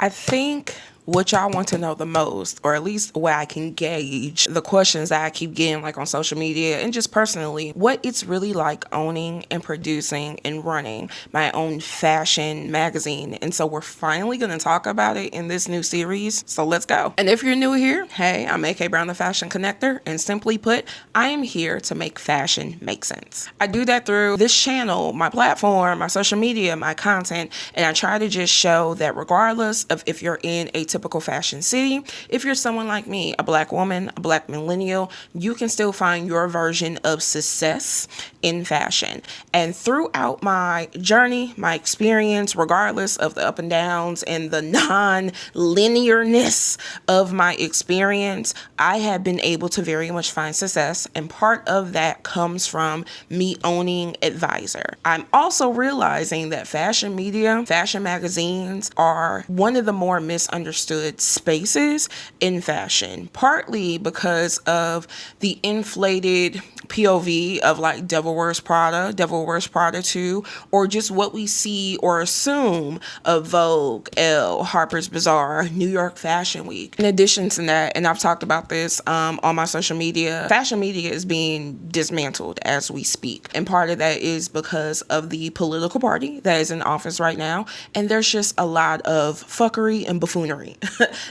I think what y'all want to know the most, or at least where I can gauge the questions that I keep getting like on social media and just personally, what it's really like owning and producing and running my own fashion magazine. And so we're finally going to talk about it in this new series. So let's go. And if you're new here, hey, I'm AK Brown, the Fashion Connector. And simply put, I am here to make fashion make sense. I do that through this channel, my platform, my social media, my content, and I try to just show that regardless of if you're in a typical fashion city, if you're someone like me, a black woman, a black millennial, you can still find your version of success in fashion. And throughout my journey, my experience, regardless of the up and downs and the non-linearness of my experience, I have been able to very much find success. And part of that comes from me owning Advisor. I'm also realizing that fashion media, fashion magazines are one of the more misunderstood spaces in fashion, partly because of the inflated POV of like Devil Wears Prada, Devil Wears Prada 2, or just what we see or assume of Vogue, Elle, Harper's Bazaar, New York Fashion Week. In addition to that, and I've talked about this on my social media, fashion media is being dismantled as we speak. And part of that is because of the political party that is in office right now. And there's just a lot of fuckery and buffoonery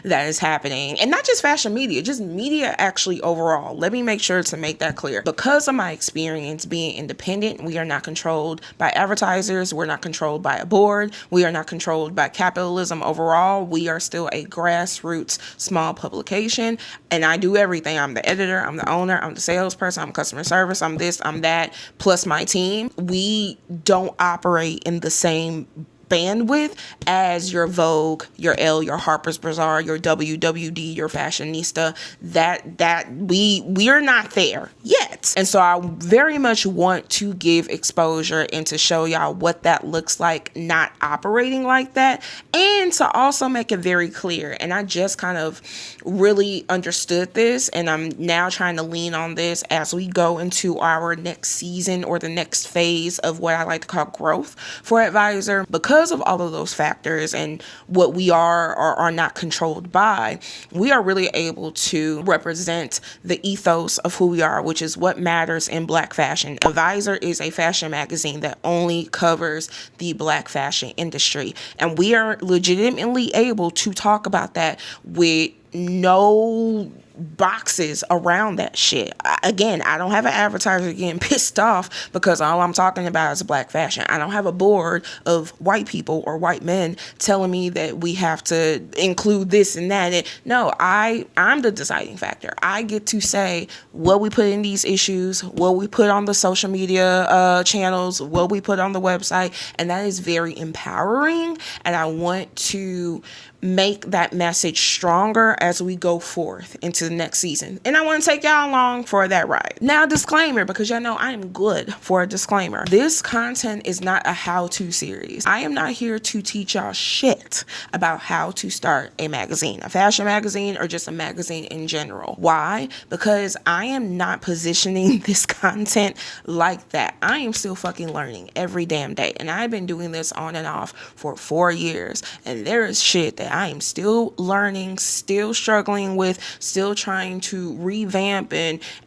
that is happening. And not just fashion media, just media actually overall. Let me make sure to make that clear. Because of my experience being independent, we are not controlled by advertisers. We're not controlled by a board. We are not controlled by capitalism overall. We are still a grassroots small publication. And I do everything. I'm the editor, I'm the owner, I'm the salesperson, I'm customer service, I'm this, I'm that, plus my team. We don't operate in the same bandwidth as your Vogue, your Elle, your Harper's Bazaar, your WWD, your Fashionista. That we're not there yet. And so I very much want to give exposure and to show y'all what that looks like not operating like that, and to also make it very clear. And I just kind of really understood this, and I'm now trying to lean on this as we go into our next season or the next phase of what I like to call growth for Advisor. Because of all of those factors and what we are or are not controlled by, we are really able to represent the ethos of who we are, which is what matters in black fashion. Advisor is a fashion magazine that only covers the black fashion industry. And we are legitimately able to talk about that with no boxes around that shit. Again, I don't have an advertiser getting pissed off because all I'm talking about is black fashion. I don't have a board of white people or white men telling me that we have to include this and that. And no, I'm the deciding factor. I get to say what we put in these issues, what we put on the social media channels, what we put on the website, and that is very empowering. And I want to make that message stronger as we go forth into the next season. And I want to take y'all along for that ride. Now, disclaimer, because y'all know I am good for a disclaimer. This content is not a how-to series. I am not here to teach y'all shit about how to start a magazine, a fashion magazine, or just a magazine in general. Why? Because I am not positioning this content like that. I am still fucking learning every damn day. And I've been doing this on and off for 4 years. And there is shit that I am still learning, still struggling with, still trying to revamp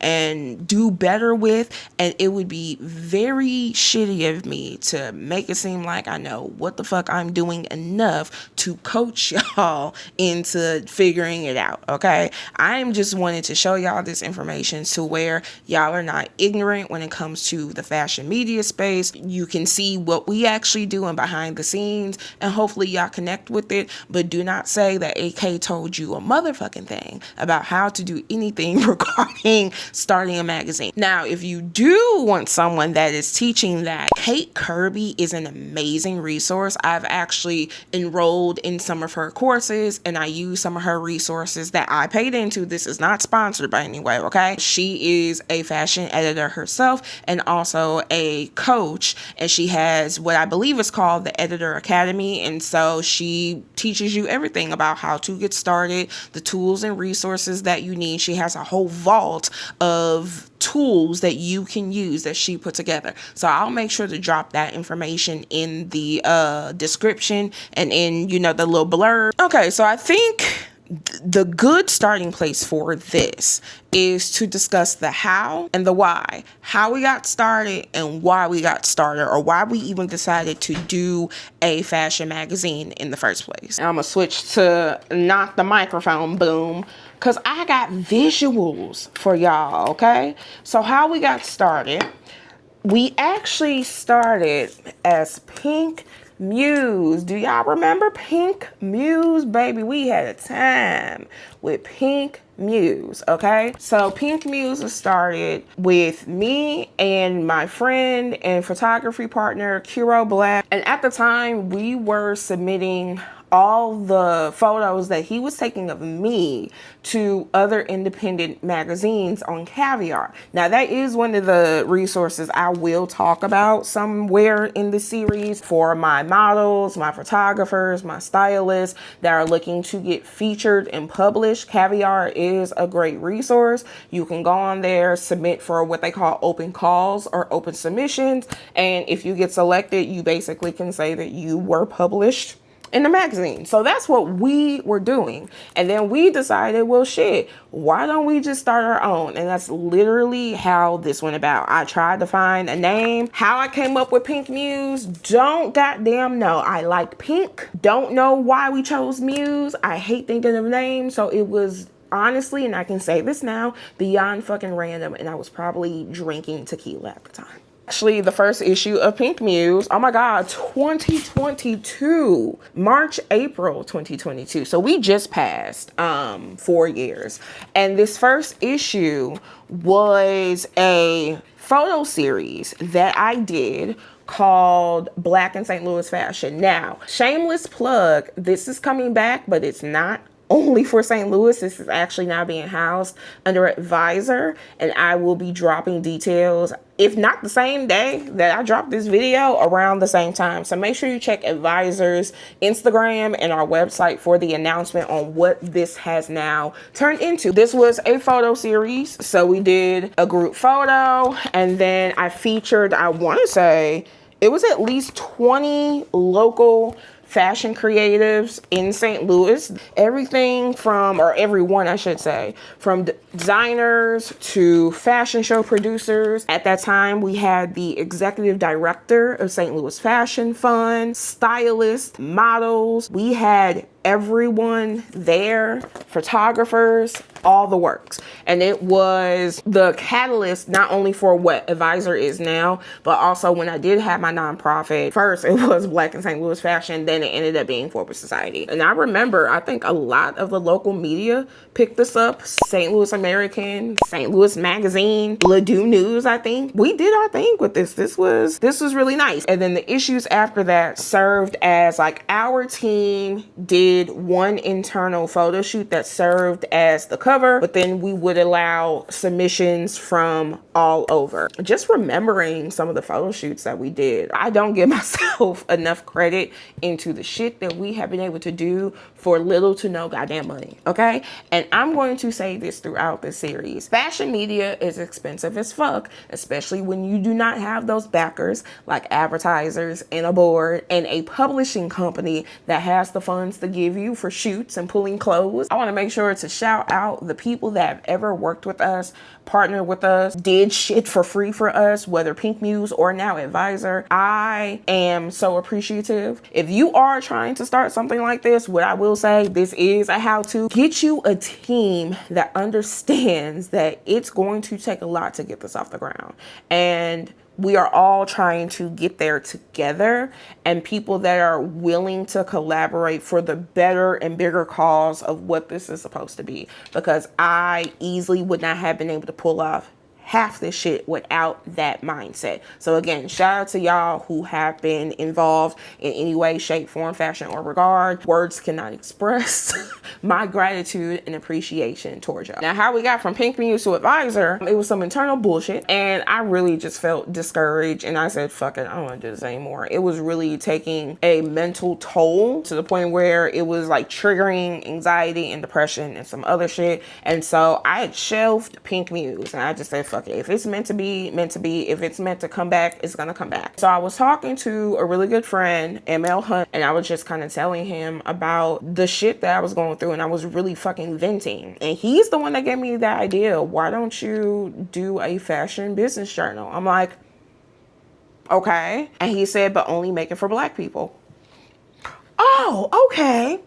and do better with. And it would be very shitty of me to make it seem like I know what the fuck I'm doing enough to coach y'all into figuring it out. Okay. I am just wanting to show y'all this information to where y'all are not ignorant when it comes to the fashion media space. You can see what we actually do in behind the scenes, and hopefully y'all connect with it. But do not say that AK told you a motherfucking thing about how to do anything regarding starting a magazine. Now, if you do want someone that is teaching that, Kate Kirby is an amazing resource. I've actually enrolled in some of her courses, and I use some of her resources that I paid into. This is not sponsored by any way, okay? She is a fashion editor herself and also a coach, and she has what I believe is called the Editor Academy. And so she teaches you everything about how to get started, the tools and resources resources that you need. She has a whole vault of tools that you can use that she put together. So I'll make sure to drop that information in the description and in, you know, the little blurb. Okay, so I think the good starting place for this is to discuss the how and the why. How we got started and why we got started, or why we even decided to do a fashion magazine in the first place. And I'm gonna switch to not the microphone boom, because I got visuals for y'all, okay? So how we got started, we actually started as Pink Muse. Do y'all remember Pink Muse? Baby, we had a time with Pink Muse, okay? So Pink Muse was started with me and my friend and photography partner, Kiro Black. And at the time, we were submitting all the photos that he was taking of me to other independent magazines on Caviar. Now, that is one of the resources I will talk about somewhere in the series for my models, my photographers, my stylists that are looking to get featured and published. Caviar is a great resource. You can go on there, submit for what they call open calls or open submissions. And if you get selected, you basically can say that you were published in the magazine. So that's what we were doing. And then we decided, well, shit, why don't we just start our own? And that's literally how this went about. I tried to find a name. How I came up with Pink Muse, don't goddamn know. I like pink. Don't know why we chose Muse. I hate thinking of names. So it was honestly, and I can say this now, beyond fucking random. And I was probably drinking tequila at the time. Actually, the first issue of Pink Muse, oh my God, 2022, March, April 2022. So we just passed 4 years. And this first issue was a photo series that I did called Black in St. Louis Fashion. Now, shameless plug, this is coming back, but it's not only for St. Louis. This is actually now being housed under Advisor, and I will be dropping details, if not the same day that I drop this video, around the same time. So make sure you check Advisor's Instagram and our website for the announcement on what this has now turned into. This was a photo series. So we did a group photo, and then I featured, I want to say it was at least 20 local fashion creatives in St. Louis. Everything from, or everyone I should say, from designers to fashion show producers. At that time, we had the executive director of St. Louis Fashion Fund, stylists, models. We had everyone there, photographers, all the works. And it was the catalyst not only for what Advisor is now, but also when I did have my nonprofit. First, it was Black in St. Louis Fashion, then it ended up being Forbes Society. And I remember, I think a lot of the local media picked this up. St. Louis American, St. Louis Magazine, Ladue News, I think. We did our thing with this. This was really nice. And then the issues after that served as like our team did one internal photo shoot that served as the cover, but then we would allow submissions from all over. Just remembering some of the photo shoots that we did, I don't give myself enough credit into the shit that we have been able to do for little to no goddamn money, okay? And I'm going to say this throughout this series. Fashion media is expensive as fuck, especially when you do not have those backers like advertisers and a board and a publishing company that has the funds to give you for shoots and pulling clothes. I want to make sure to shout out the people that have ever worked with us, partnered with us, did shit for free for us, whether Pink Muse or now Advisor. I am so appreciative. If you are trying to start something like this, what I will say, this is a how-to. Get you a team that understands that it's going to take a lot to get this off the ground. And we are all trying to get there together, and people that are willing to collaborate for the better and bigger cause of what this is supposed to be. Because I easily would not have been able to pull off half this shit without that mindset. So again, shout out to y'all who have been involved in any way, shape, form, fashion, or regard. Words cannot express my gratitude and appreciation towards y'all. Now, how we got from Pink Muse to Advisor, it was some internal bullshit, and I really just felt discouraged, and I said, fuck it, I don't want to do this anymore. It was really taking a mental toll to the point where it was like triggering anxiety and depression and some other shit. And so I had shelved Pink Muse, and I just said, fuck it. If it's meant to be, meant to be. If it's meant to come back, it's gonna come back. So I was talking to a really good friend, ML Hunt, and I was just kind of telling him about the shit that I was going through, and I was really fucking venting. And he's the one that gave me the idea. Why don't you do a fashion business journal? I'm like, okay. And he said, but only make it for Black people. Oh, okay.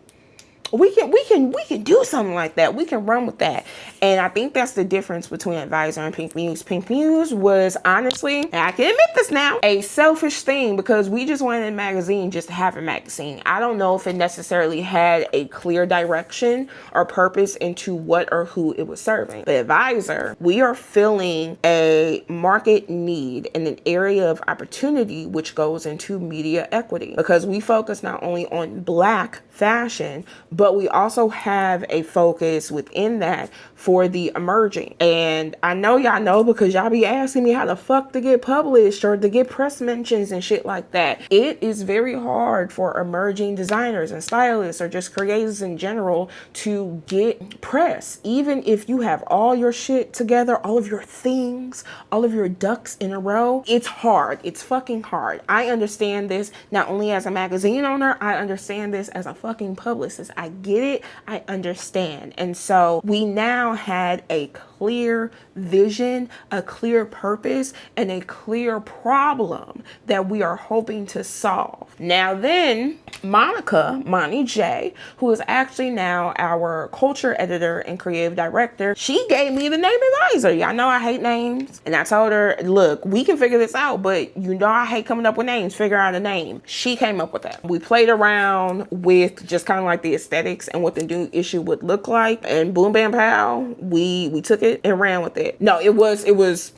We can do something like that. We can run with that. And I think that's the difference between Advisor and Pink Muse. Pink Muse was honestly, and I can admit this now, a selfish thing, because we just wanted a magazine just to have a magazine. I don't know if it necessarily had a clear direction or purpose into what or who it was serving. But Advisor, we are filling a market need in an area of opportunity, which goes into media equity, because we focus not only on Black fashion, but we also have a focus within that for the emerging. And I know y'all know, because y'all be asking me how the fuck to get published or to get press mentions and shit like that. It is very hard for emerging designers and stylists or just creators in general to get press. Even if you have all your shit together, all of your things, all of your ducks in a row, it's hard. It's fucking hard. I understand this not only as a magazine owner, I understand this as a fucking publicist. I get it. I understand. And so we now had a clear vision, a clear purpose, and a clear problem that we are hoping to solve. Now then, Monty J, who is actually now our culture editor and creative director, she gave me the name Advisor. Y'all know I hate names. And I told her, look, we can figure this out, but you know I hate coming up with names. Figure out a name. She came up with that. We played around with just kind of like the aesthetics and what the new issue would look like. And boom, bam, pow, we took it and ran with it. No, it was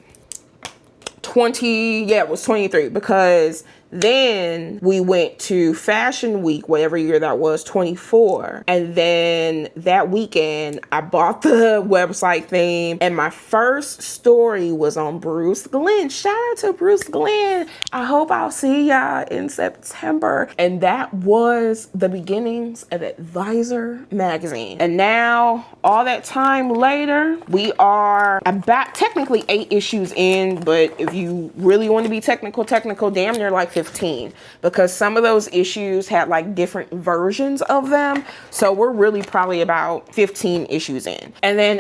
23, because then we went to Fashion Week, whatever year that was, 24. And then that weekend, I bought the website theme, and my first story was on Bruce Glenn. Shout out to Bruce Glenn. I hope I'll see y'all in September. And that was the beginnings of Advisor magazine. And now, all that time later, we are about technically 8 issues in, but if you really want to be technical, damn near like 15, because some of those issues had like different versions of them. So we're really probably about 15 issues in. And then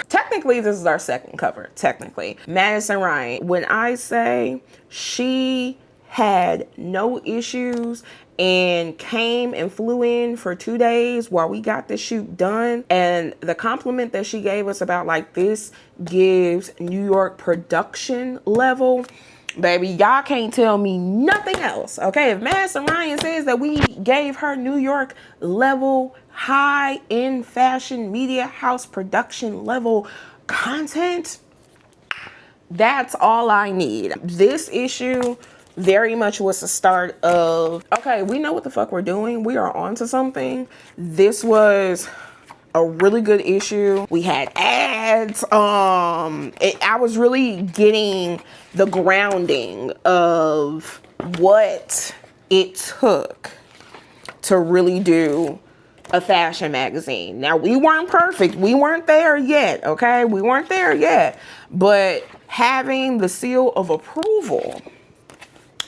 technically this is our second cover, technically. Madison Ryan, when I say she had no issues and came and flew in for 2 days while we got the shoot done, and the compliment that she gave us about like this gives New York production level, baby, y'all can't tell me nothing else. Okay, if Madison Ryan says that we gave her New York level, high end fashion media house production level content, that's all I need. This issue very much was the start of, okay, we know what the fuck we're doing. We are on to something. This was a really good issue. We had ads. I was really getting the grounding of what it took to really do a fashion magazine. Now, we weren't perfect. We weren't there yet, okay? We weren't there yet. But having the seal of approval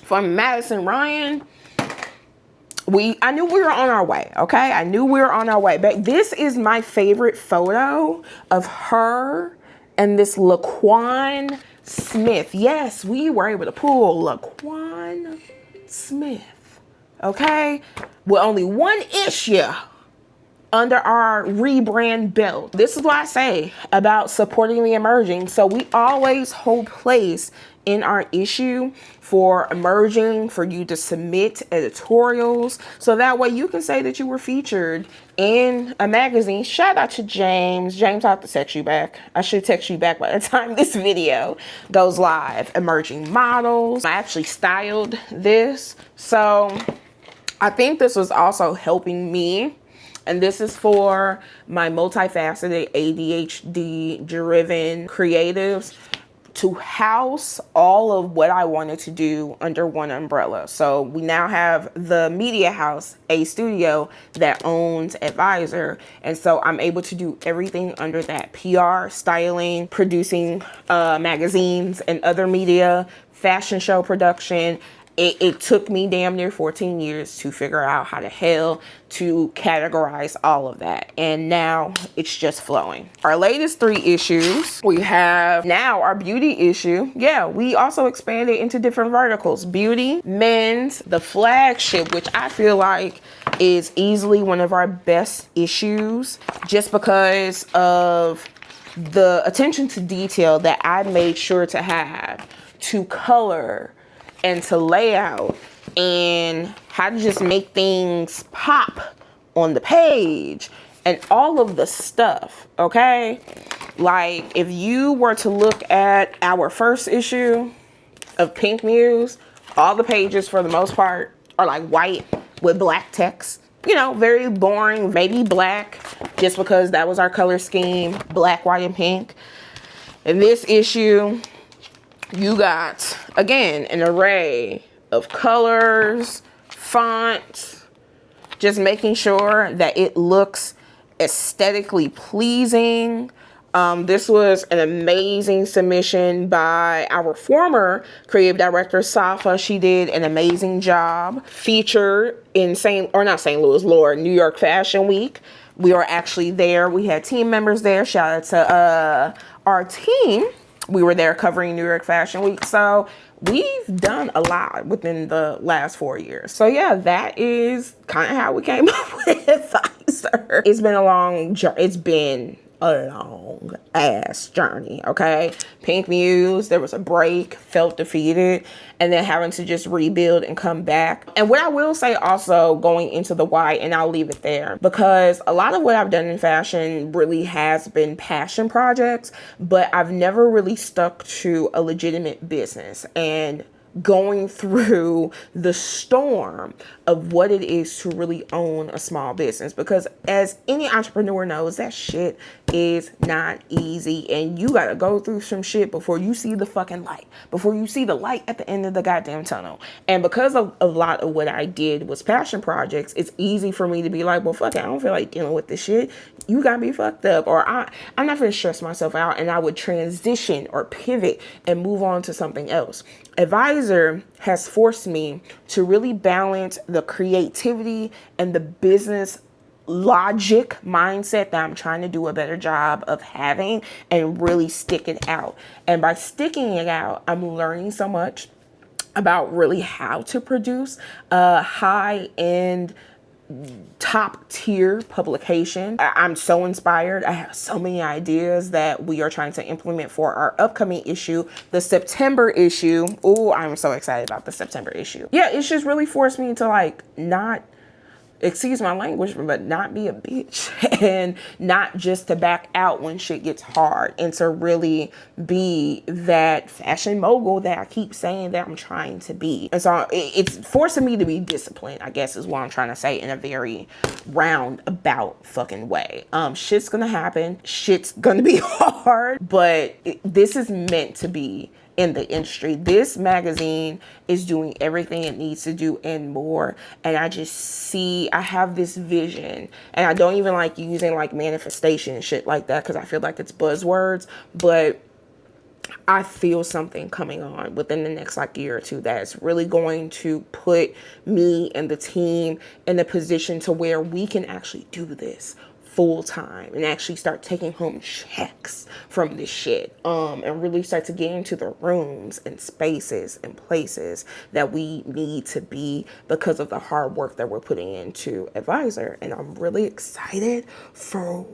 from Madison Ryan, I knew we were on our way, okay? I knew we were on our way. But this is my favorite photo of her and this Laquan Smith. Yes, we were able to pull Laquan Smith, okay? With only one issue under our rebrand belt. This is what I say about supporting the emerging. So we always hold place in our issue for emerging, for you to submit editorials. So that way you can say that you were featured in a magazine. Shout out to James. James, I have to text you back. I should text you back by the time this video goes live. Emerging models. I actually styled this. So I think this was also helping me. And this is for my multifaceted ADHD driven creatives, to house all of what I wanted to do under one umbrella. So we now have the media house, a studio that owns Advisor. And so I'm able to do everything under that: PR, styling, producing magazines and other media, fashion show production. It took me damn near 14 years to figure out how the hell to categorize all of that. And now it's just flowing. Our latest 3 issues, we have now our beauty issue. Yeah, we also expanded into different verticals. Beauty, men's, the flagship, which I feel like is easily one of our best issues just because of the attention to detail that I made sure to have, to color, and to layout, and how to just make things pop on the page and all of the stuff, okay? Like, if you were to look at our first issue of Pink Muse, all the pages for the most part are like white with black text. You know, very boring, maybe black, just because that was our color scheme, black, white, and pink. In this issue, you got, again, an array of colors, fonts, just making sure that it looks aesthetically pleasing. This was an amazing submission by our former creative director, Safa. She did an amazing job. Featured in New York Fashion Week. We were actually there. We had team members there. Shout out to our team. We were there covering New York Fashion Week. So we've done a lot within the last 4 years. So yeah, that is kind of how we came up with Advisor. It's been a long ass journey, okay? Pink Muse, there was a break, felt defeated, and then having to just rebuild and come back. And what I will say also going into the why, and I'll leave it there, because a lot of what I've done in fashion really has been passion projects, but I've never really stuck to a legitimate business. And going through the storm of what it is to really own a small business, because as any entrepreneur knows, that shit is not easy, and you gotta go through some shit before you see the fucking light, before you see the light at the end of the goddamn tunnel. And because of a lot of what I did was passion projects, it's easy for me to be like, well, fuck it, I don't feel like dealing with this shit. You got me fucked up, or I'm not gonna stress myself out, and I would transition or pivot and move on to something else. Advisor has forced me to really balance the creativity and the business logic mindset that I'm trying to do a better job of having, and really stick it out. And by sticking it out, I'm learning so much about really how to produce a high-end, top tier publication. I'm so inspired. I have so many ideas that we are trying to implement for our upcoming issue, the September issue. Oh, I'm so excited about the September issue. Yeah, it's just really forced me to like not, excuse my language, but not be a bitch, and not just to back out when shit gets hard, and to really be that fashion mogul that I keep saying that I'm trying to be. And so it's forcing me to be disciplined, I guess is what I'm trying to say in a very roundabout fucking way. Shit's gonna happen. Shit's gonna be hard, but this is meant to be in the industry. This magazine is doing everything it needs to do and more. And I have this vision, and I don't even like using like manifestation and shit like that, because I feel like it's buzzwords, but I feel something coming on within the next like year or two that's really going to put me and the team in a position to where we can actually do this full time and actually start taking home checks from this shit, and really start to get into the rooms and spaces and places that we need to be because of the hard work that we're putting into Advisor. And I'm really excited for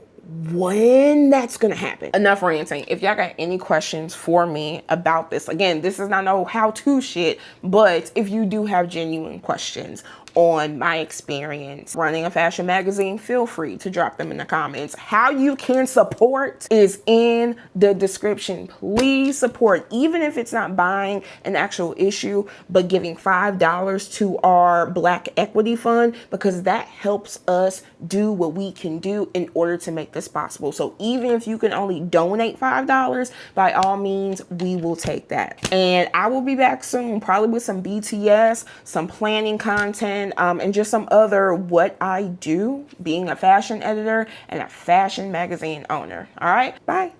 when that's gonna happen. Enough ranting. If y'all got any questions for me about this, again, this is not no how-to shit, but if you do have genuine questions on my experience running a fashion magazine, feel free to drop them in the comments. How you can support is in the description. Please support, even if it's not buying an actual issue, but giving $5 to our Black Equity Fund, because that helps us do what we can do in order to make this possible. So even if you can only donate $5, by all means, we will take that. And I will be back soon, probably with some BTS, some planning content, and just some other what I do being a fashion editor and a fashion magazine owner. All right, bye.